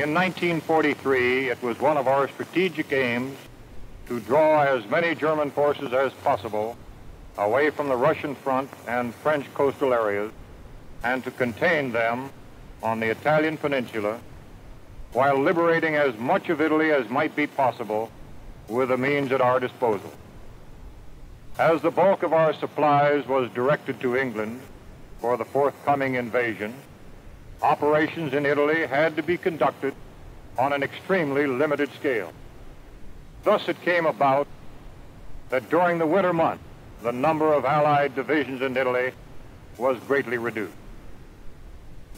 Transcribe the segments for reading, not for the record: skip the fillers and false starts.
In 1943, it was one of our strategic aims to draw as many German forces as possible away from the Russian front and French coastal areas and to contain them on the Italian peninsula while liberating as much of Italy as might be possible with the means at our disposal. As the bulk of our supplies was directed to England for the forthcoming invasion, operations in Italy had to be conducted on an extremely limited scale. Thus it came about that during the winter months, the number of Allied divisions in Italy was greatly reduced.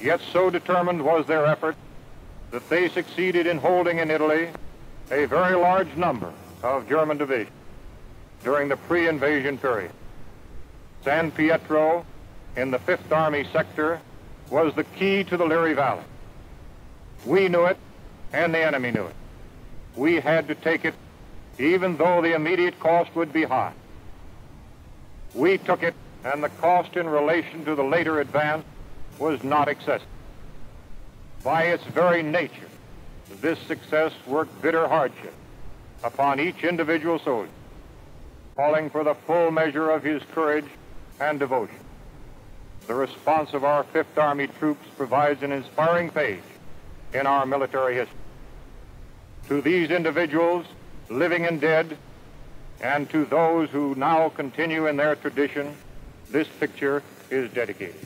Yet so determined was their effort that they succeeded in holding in Italy a very large number of German divisions during the pre-invasion period. San Pietro in the 5th Army sector was the key to the Liri Valley. We knew it, and the enemy knew it. We had to take it, even though the immediate cost would be high. We took it, and the cost in relation to the later advance was not excessive. By its very nature, this success worked bitter hardship upon each individual soldier, calling for the full measure of his courage and devotion. The response of our 5th Army troops provides an inspiring page in our military history. To these individuals, living and dead, and to those who now continue in their tradition, this picture is dedicated.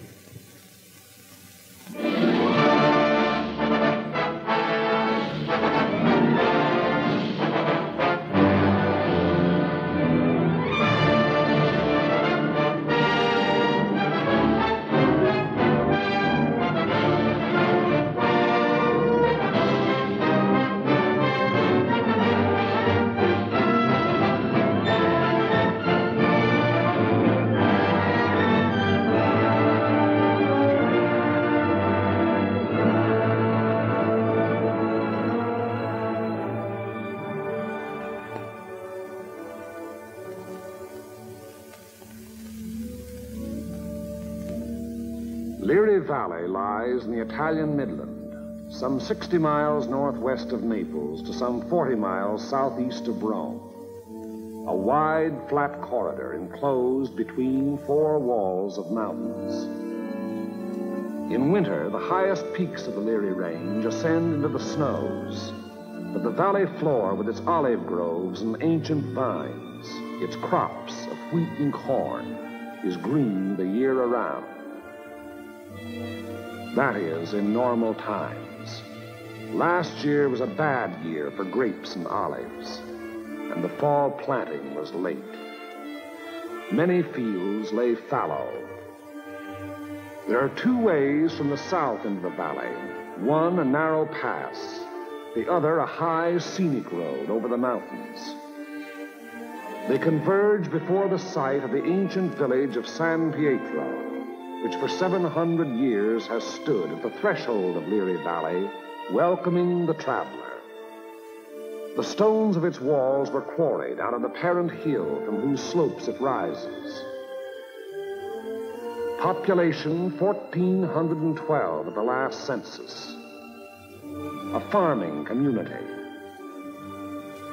Liri Valley lies in the Italian Midland, some 60 miles northwest of Naples to some 40 miles southeast of Rome. A wide, flat corridor enclosed between 4 walls of mountains. In winter, the highest peaks of the Liri Range ascend into the snows, but the valley floor with its olive groves and ancient vines, its crops of wheat and corn, is green the year around. That is, in normal times. Last year was a bad year for grapes and olives, and the fall planting was late. Many fields lay fallow. There are 2 ways from the south into the valley. One, a narrow pass. The other, a high, scenic road over the mountains. They converge before the site of the ancient village of San Pietro, which for 700 years has stood at the threshold of Liri Valley, welcoming the traveler. The stones of its walls were quarried out of the parent hill from whose slopes it rises. Population 1,412 at the last census. A farming community.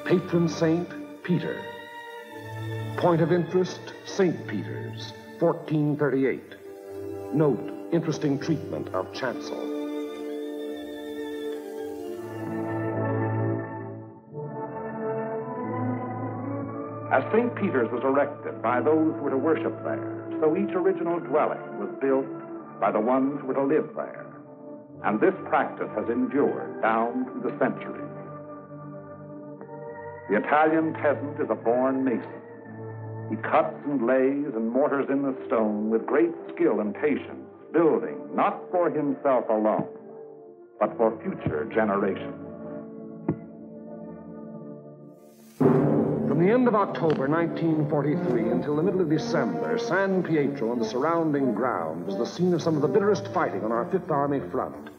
Patron saint, Peter. Point of interest, St. Peter's, 1438. Note, interesting treatment of chancel. As St. Peter's was erected by those who were to worship there, so each original dwelling was built by the ones who were to live there. And this practice has endured down through the centuries. The Italian peasant is a born mason. He cuts and lays and mortars in the stone with great skill and patience, building not for himself alone, but for future generations. From the end of October 1943 until the middle of December, San Pietro and the surrounding ground was the scene of some of the bitterest fighting on our 5th Army front.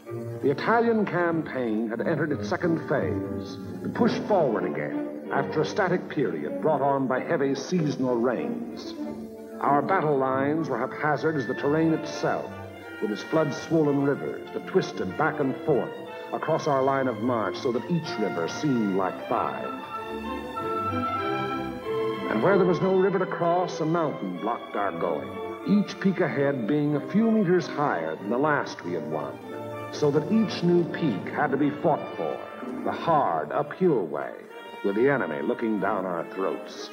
The Italian campaign had entered its second phase, to push forward again after a static period brought on by heavy seasonal rains. Our battle lines were haphazard as the terrain itself, with its flood-swollen rivers that twisted back and forth across our line of march so that each river seemed like 5. And where there was no river to cross, a mountain blocked our going, each peak ahead being a few meters higher than the last we had won, so that each new peak had to be fought for, the hard uphill way, with the enemy looking down our throats.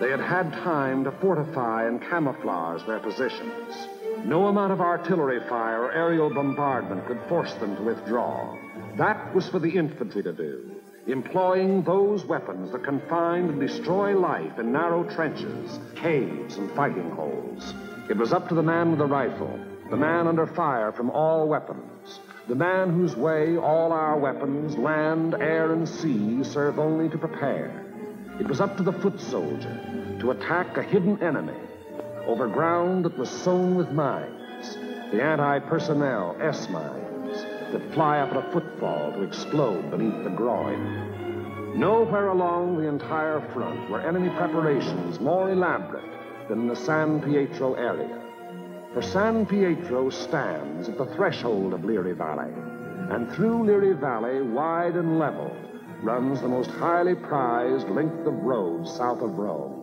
They had had time to fortify and camouflage their positions. No amount of artillery fire or aerial bombardment could force them to withdraw. That was for the infantry to do, employing those weapons that can find and destroy life in narrow trenches, caves, and fighting holes. It was up to the man with the rifle, the man under fire from all weapons, the man whose way all our weapons, land, air, and sea, serve only to prepare. It was up to the foot soldier to attack a hidden enemy over ground that was sown with mines, the anti-personnel S-mines that fly up at a footfall to explode beneath the groin. Nowhere along the entire front were enemy preparations more elaborate than in the San Pietro area. For San Pietro stands at the threshold of Leary Valley, and through Leary Valley, wide and level, runs the most highly prized length of road south of Rome.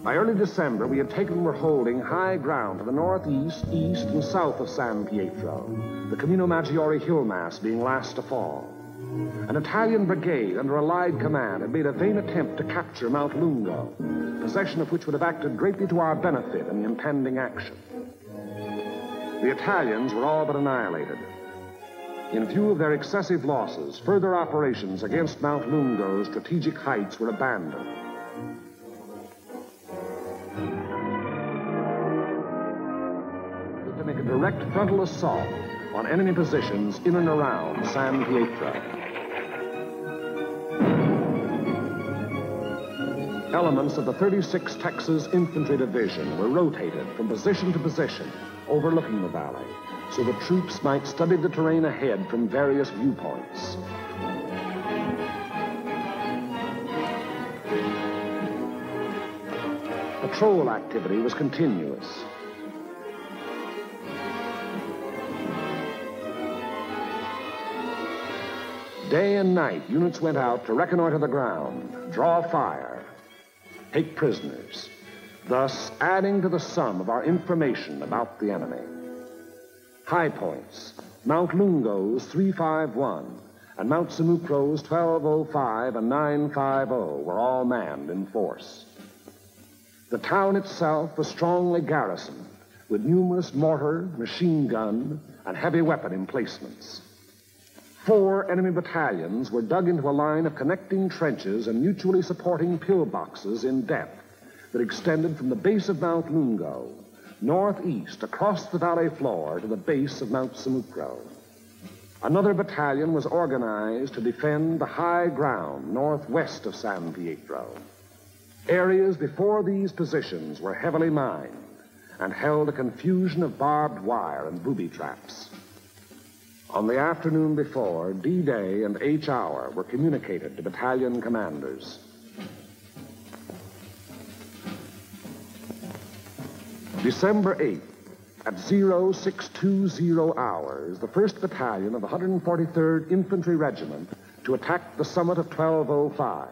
By early December, we had taken and were holding high ground to the northeast, east, and south of San Pietro, the Camino Maggiore hill mass being last to fall. An Italian brigade under Allied command had made a vain attempt to capture Mount Lungo, possession of which would have acted greatly to our benefit in the impending action. The Italians were all but annihilated. In view of their excessive losses, further operations against Mount Lungo's strategic heights were abandoned. To make a direct frontal assault on enemy positions in and around San Pietro. Elements of the 36th Texas Infantry Division were rotated from position to position, overlooking the valley, so the troops might study the terrain ahead from various viewpoints. Patrol activity was continuous. Day and night, units went out to reconnoiter the ground, draw fire, take prisoners, thus adding to the sum of our information about the enemy. High points, Mount Lungo's 351 and Mount Samucro's 1205 and 950 were all manned in force. The town itself was strongly garrisoned with numerous mortar, machine gun, and heavy weapon emplacements. 4 enemy battalions were dug into a line of connecting trenches and mutually supporting pillboxes in depth that extended from the base of Mount Lungo, northeast across the valley floor to the base of Mount Samucro. Another battalion was organized to defend the high ground northwest of San Pietro. Areas before these positions were heavily mined and held a confusion of barbed wire and booby traps. On the afternoon before, D-Day and H-Hour were communicated to battalion commanders. December 8th, at 0620 hours, the 1st Battalion of the 143rd Infantry Regiment to attack the summit of 1205,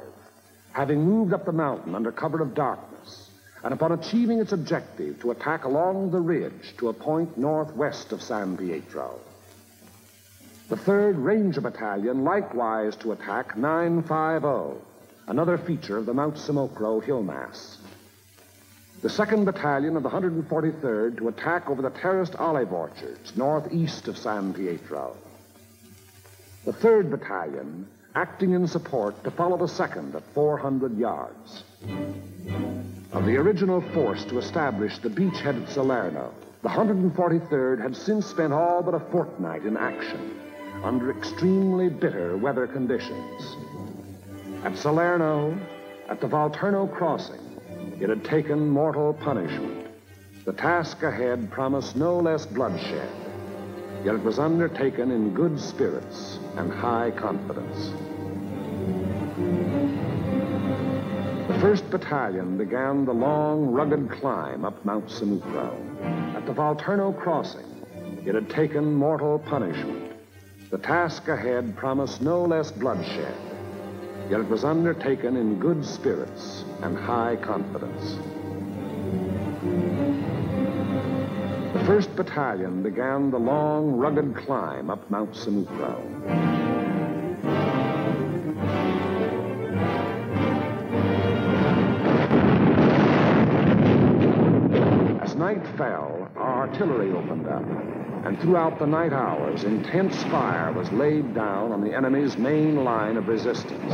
having moved up the mountain under cover of darkness, and upon achieving its objective to attack along the ridge to a point northwest of San Pietro. The 3rd Ranger Battalion likewise to attack 950, another feature of the Mount Samucro hill mass. The 2nd Battalion of the 143rd to attack over the terraced olive orchards northeast of San Pietro. The 3rd Battalion acting in support to follow the 2nd at 400 yards. Of the original force to establish the beachhead at Salerno, the 143rd had since spent all but a fortnight in action under extremely bitter weather conditions. At Salerno, at the Volturno crossing, it had taken mortal punishment. The task ahead promised no less bloodshed, yet it was undertaken in good spirits and high confidence. The 1st Battalion began the long, rugged climb up Mount Samucro. At the Volturno crossing, it had taken mortal punishment. The task ahead promised no less bloodshed, yet it was undertaken in good spirits and high confidence. The 1st Battalion began the long, rugged climb up Mount San Pietro. As night fell, our artillery opened up, and throughout the night hours, intense fire was laid down on the enemy's main line of resistance.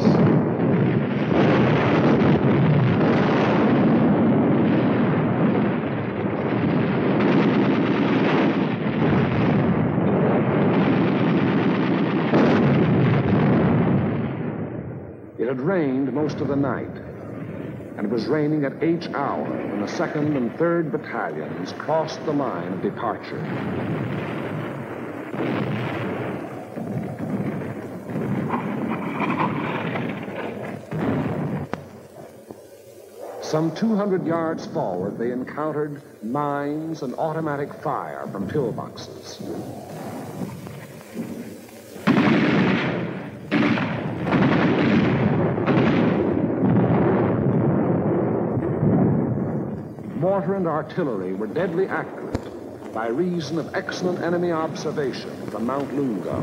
It had rained most of the night, and it was raining at each hour when the 2nd and 3rd Battalions crossed the line of departure. Some 200 yards forward, they encountered mines and automatic fire from pillboxes. Mortar and artillery were deadly accurate by reason of excellent enemy observation from Mount Lungo,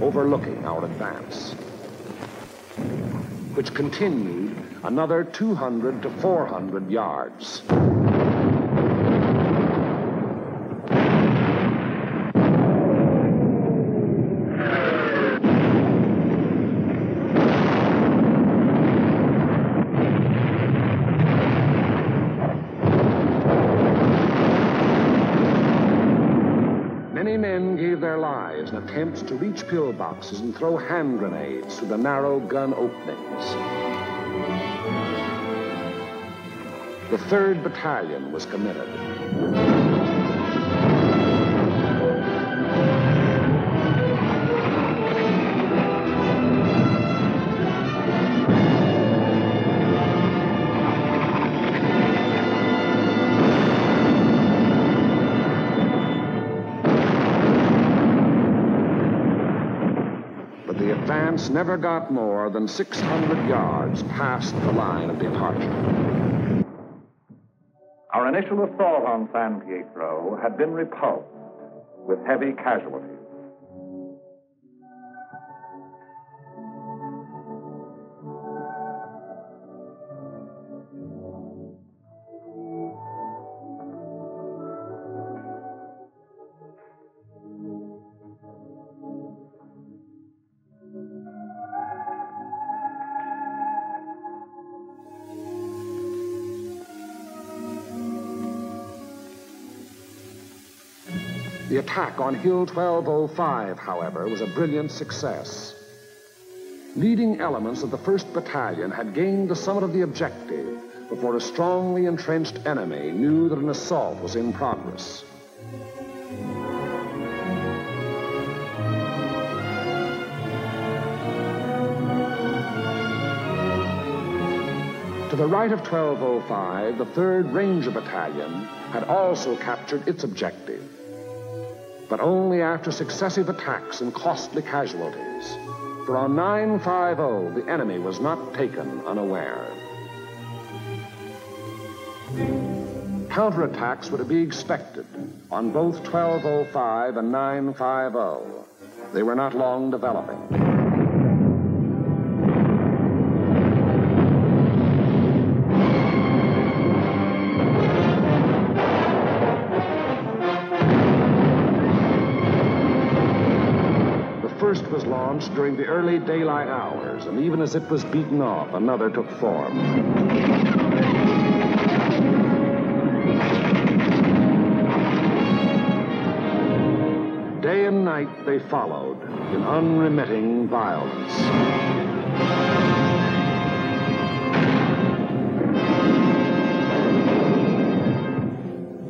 overlooking our advance, which continued another 200 to 400 yards. Many men gave their lives in attempts to reach pillboxes and throw hand grenades through the narrow gun openings. The 3rd Battalion was committed. But the advance never got more than 600 yards past the line of departure. Our initial assault on San Pietro had been repulsed with heavy casualties. The attack on Hill 1205, however, was a brilliant success. Leading elements of the 1st Battalion had gained the summit of the objective before a strongly entrenched enemy knew that an assault was in progress. To the right of 1205, the 3rd Ranger Battalion had also captured its objective, but only after successive attacks and costly casualties. For on 950, the enemy was not taken unaware. Counterattacks were to be expected on both 1205 and 950. They were not long developing. First was launched during the early daylight hours, and even as it was beaten off, another took form. Day and night they followed in unremitting violence.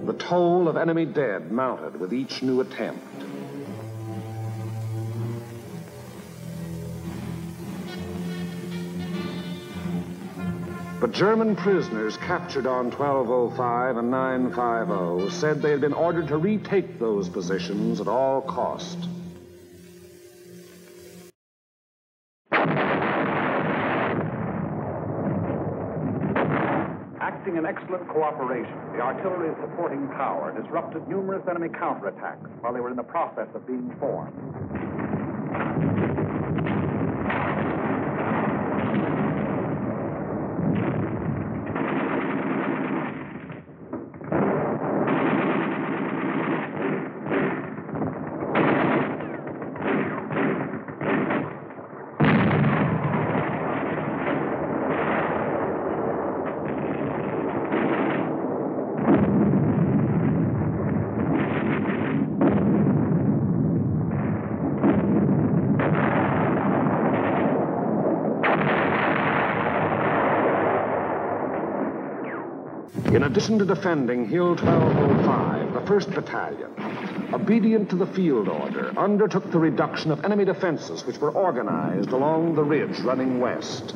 The toll of enemy dead mounted with each new attempt. But German prisoners captured on 1205 and 950 said they had been ordered to retake those positions at all cost. Acting in excellent cooperation, the artillery's supporting power disrupted numerous enemy counterattacks while they were in the process of being formed. In addition to defending Hill 1205, the 1st Battalion, obedient to the field order, undertook the reduction of enemy defenses which were organized along the ridge running west.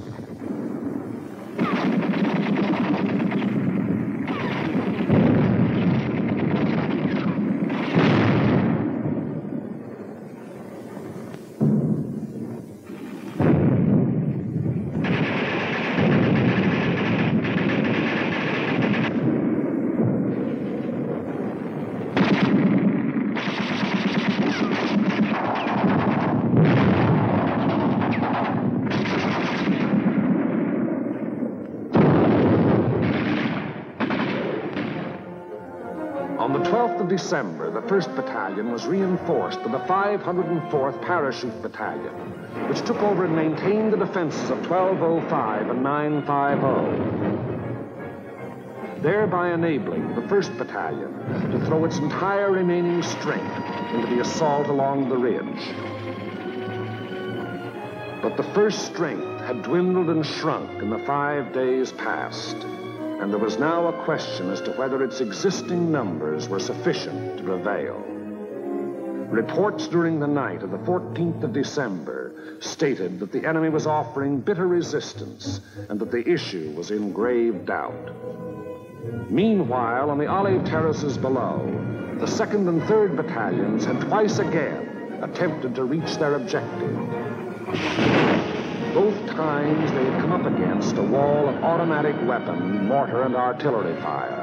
On the 12th of December, the 1st Battalion was reinforced by the 504th Parachute Battalion, which took over and maintained the defenses of 1205 and 950, thereby enabling the 1st Battalion to throw its entire remaining strength into the assault along the ridge. But the 1st strength had dwindled and shrunk in the 5 days past, and there was now a question as to whether its existing numbers were sufficient to prevail. Reports during the night of the 14th of December stated that the enemy was offering bitter resistance and that the issue was in grave doubt. Meanwhile, on the olive terraces below, the 2nd and 3rd Battalions had twice again attempted to reach their objective. Both times they had come up against a wall of automatic weapon, mortar, and artillery fire.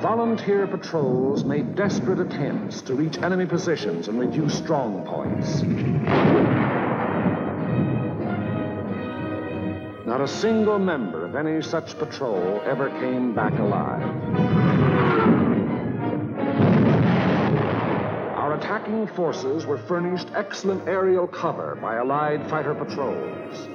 Volunteer patrols made desperate attempts to reach enemy positions and reduce strong points. Not a single member of any such patrol ever came back alive. Our attacking forces were furnished excellent aerial cover by Allied fighter patrols.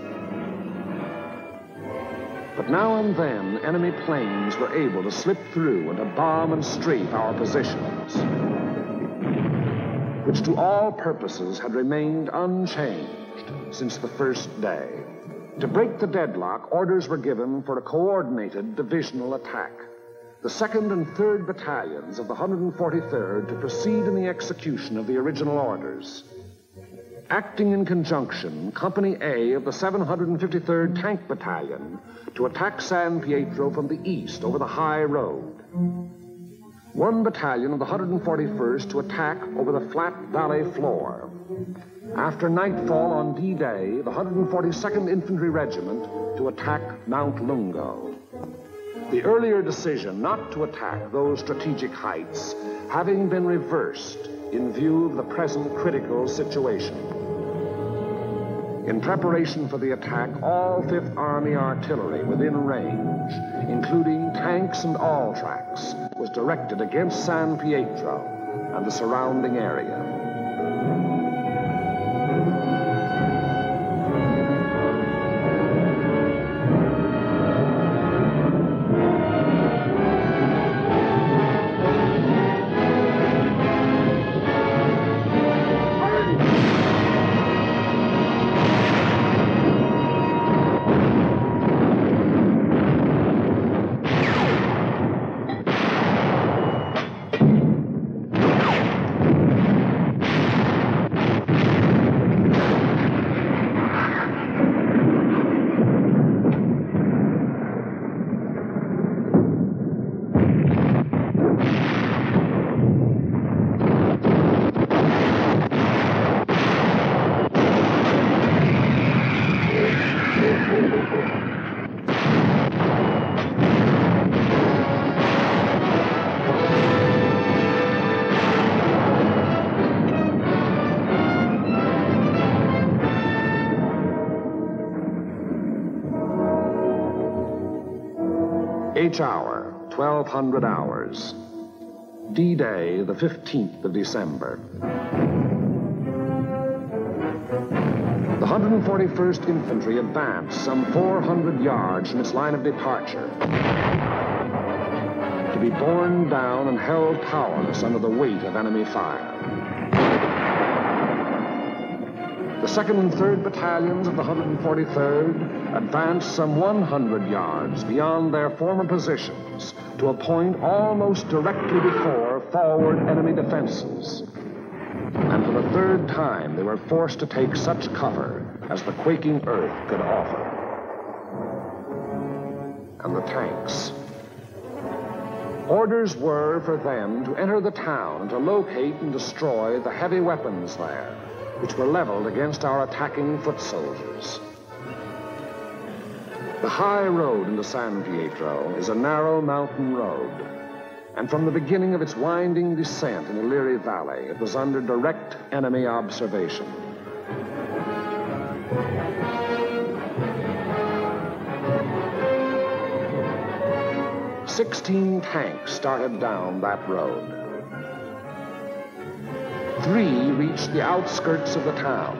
But now and then, enemy planes were able to slip through and to bomb and strafe our positions, which to all purposes had remained unchanged since the first day. To break the deadlock, orders were given for a coordinated divisional attack. The 2nd and 3rd Battalions of the 143rd to proceed in the execution of the original orders. Acting in conjunction, Company A of the 753rd Tank Battalion to attack San Pietro from the east over the high road. 1 battalion of the 141st to attack over the flat valley floor. After nightfall on D-Day, the 142nd Infantry Regiment to attack Mount Lungo. The earlier decision not to attack those strategic heights having been reversed in view of the present critical situation. In preparation for the attack, all 5th Army artillery within range, including tanks and all tracks, was directed against San Pietro and the surrounding area. Each hour, 1,200 hours. D-Day, the 15th of December. The 141st Infantry advanced some 400 yards from its line of departure, to be borne down and held powerless under the weight of enemy fire. The 2nd and 3rd Battalions of the 143rd advanced some 100 yards beyond their former positions to a point almost directly before forward enemy defenses. And for the 3rd time, they were forced to take such cover as the quaking earth could offer. And the tanks. Orders were for them to enter the town and to locate and destroy the heavy weapons there, which were leveled against our attacking foot soldiers. The high road into San Pietro is a narrow mountain road, and from the beginning of its winding descent in the Liri Valley, it was under direct enemy observation. "16 tanks started down that road. 3 reached the outskirts of the town.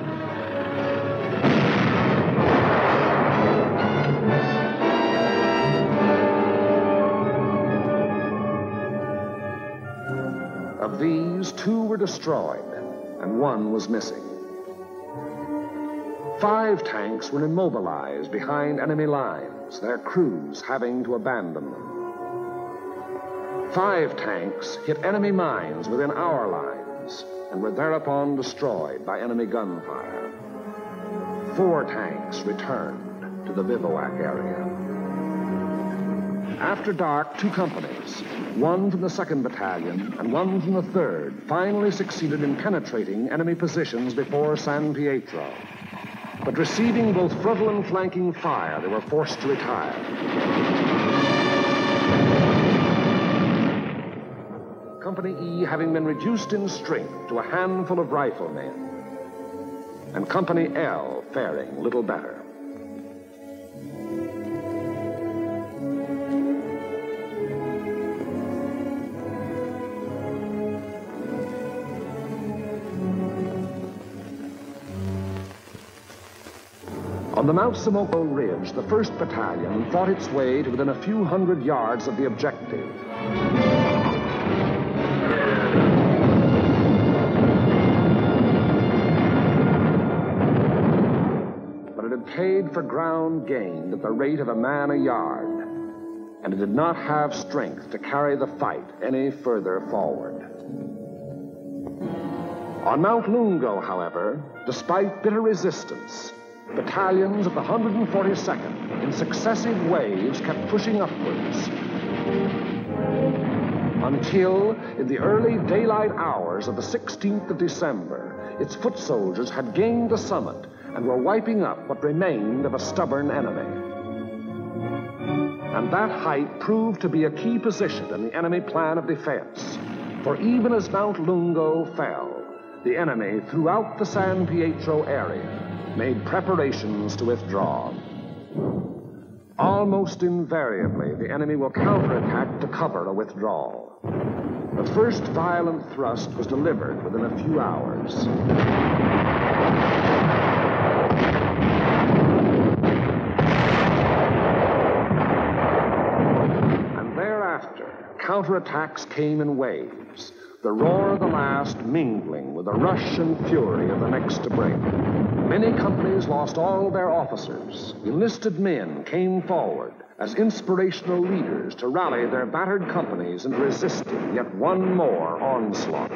Of these, 2 were destroyed, and 1 was missing. 5 tanks were immobilized behind enemy lines, their crews having to abandon them. 5 tanks hit enemy mines within our lines, and were thereupon destroyed by enemy gunfire. 4 tanks returned to the bivouac area. After dark, 2 companies, 1 from the 2nd Battalion and 1 from the 3rd, finally succeeded in penetrating enemy positions before San Pietro. But receiving both frontal and flanking fire, they were forced to retire. Company E having been reduced in strength to a handful of riflemen, and Company L faring little better. On the Mount Samoco Ridge, the 1st Battalion fought its way to within a few hundred yards of the objective. Paid for ground gained at the rate of a man a yard, and it did not have strength to carry the fight any further forward. On Mount Lungo, however, despite bitter resistance, battalions of the 142nd in successive waves kept pushing upwards, until, in the early daylight hours of the 16th of December, its foot soldiers had gained the summit and were wiping up what remained of a stubborn enemy. And that height proved to be a key position in the enemy plan of defense, for even as Mount Lungo fell, the enemy throughout the San Pietro area made preparations to withdraw. Almost invariably, the enemy will counterattack to cover a withdrawal. The first violent thrust was delivered within a few hours. Counterattacks came in waves, the roar of the last mingling with the rush and fury of the next to break. Many companies lost all their officers. Enlisted men came forward as inspirational leaders to rally their battered companies into resisting yet one more onslaught.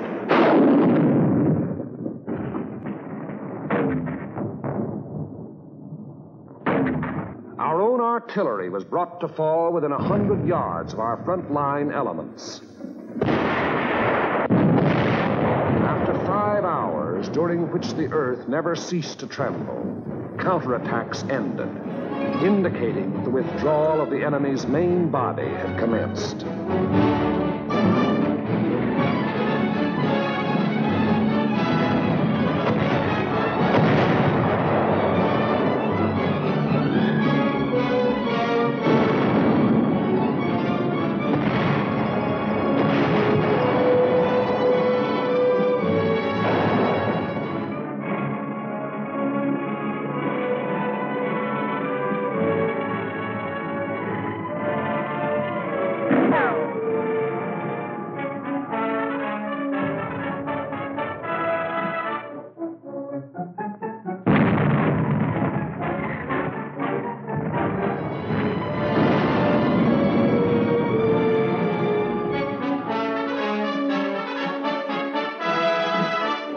Our own artillery was brought to fall within 100 yards of our front-line elements. After 5 hours, during which the earth never ceased to tremble, counterattacks ended. indicating that the withdrawal of the enemy's main body had commenced.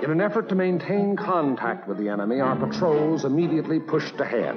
In an effort to maintain contact with the enemy, our patrols immediately pushed ahead.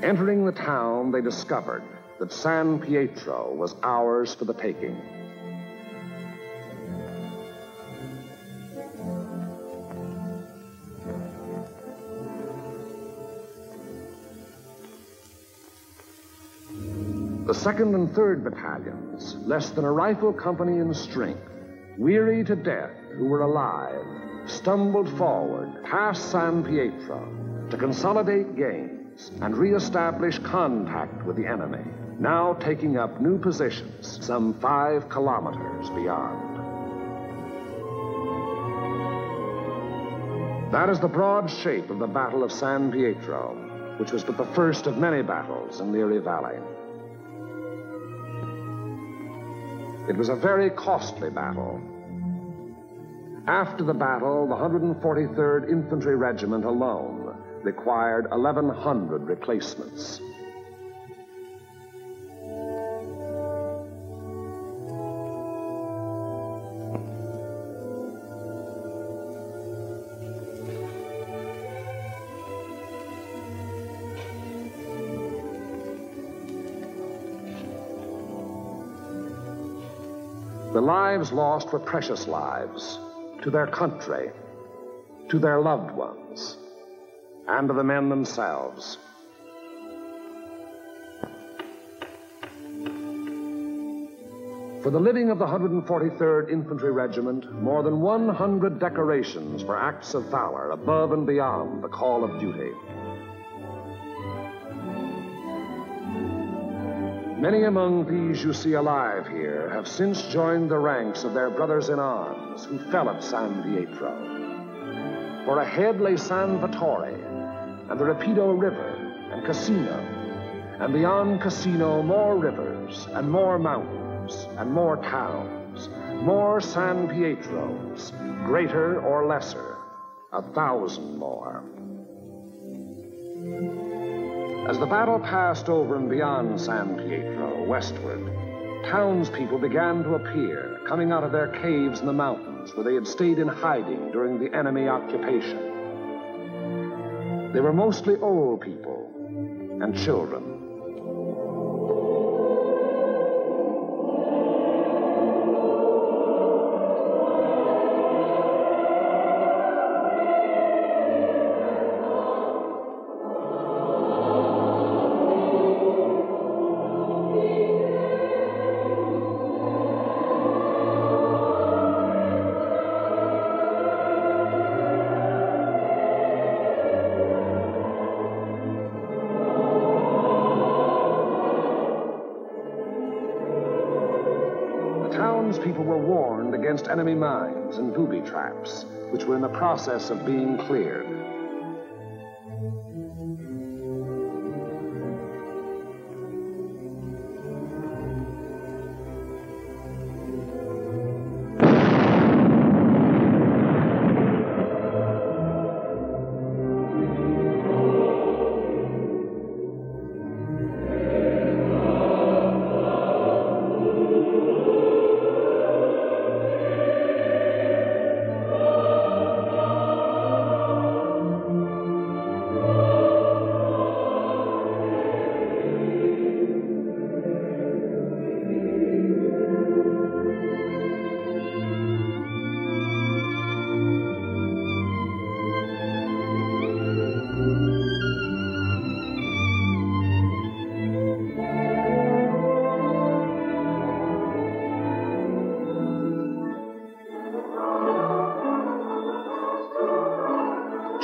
Entering the town, they discovered that San Pietro was ours for the taking. The 2nd and 3rd battalions, less than a rifle company in strength, weary to death who were alive, stumbled forward past San Pietro to consolidate gains and re-establish contact with the enemy, now taking up new positions some 5 kilometers beyond. That is the broad shape of the Battle of San Pietro, which was but the first of many battles in the Erie Valley. It was a very costly battle. After the battle, the 143rd Infantry Regiment alone required 1,100 replacements. The lives lost were precious lives to their country, to their loved ones, and to the men themselves. For the living of the 143rd Infantry Regiment, more than 100 decorations for acts of valor above and beyond the call of duty. Many among these you see alive here have since joined the ranks of their brothers in arms who fell at San Pietro. For ahead lay San Vittore and the Rapido River and Cassino, and beyond Cassino more rivers and more mountains and more towns, more San Pietros, greater or lesser, 1,000 more. As the battle passed over and beyond San Pietro, westward, townspeople began to appear, coming out of their caves in the mountains where they had stayed in hiding during the enemy occupation. They were mostly old people and children. Townspeople were warned against enemy mines and booby traps, which were in the process of being cleared.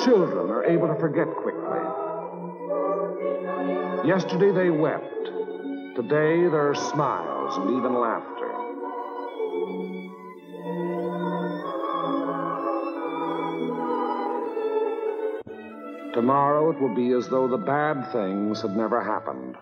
Children are able to forget quickly. Yesterday they wept. Today there are smiles and even laughter. Tomorrow it will be as though the bad things had never happened.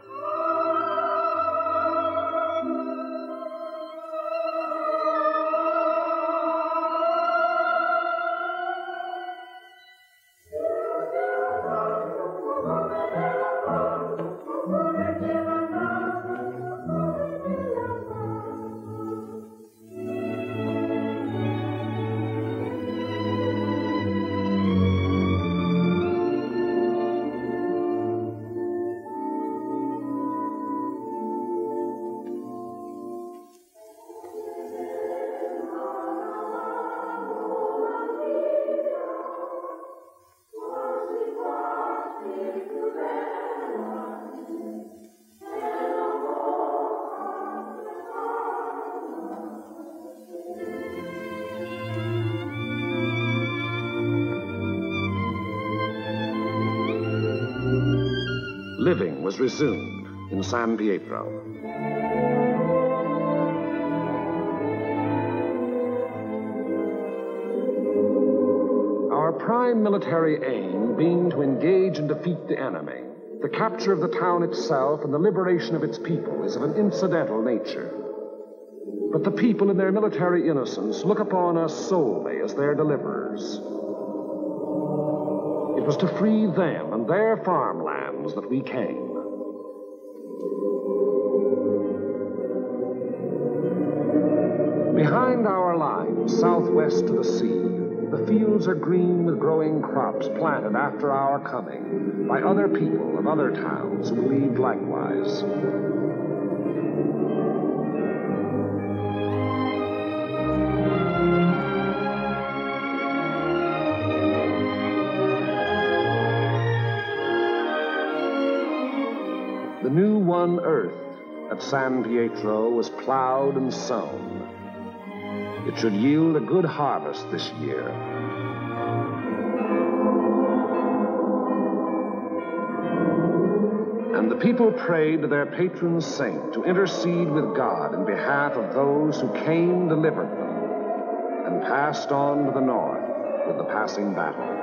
Living was resumed in San Pietro. Our prime military aim being to engage and defeat the enemy, the capture of the town itself and the liberation of its people is of an incidental nature. But the people in their military innocence look upon us solely as their deliverers. It was to free them and their farmlands that we came. Behind our lines, southwest to the sea, the fields are green with growing crops planted after our coming by other people of other towns who believed likewise. The new won earth at San Pietro was plowed and sown. It should yield a good harvest this year. And the people prayed to their patron saint to intercede with God in behalf of those who came, delivered them, and passed on to the north with the passing battle.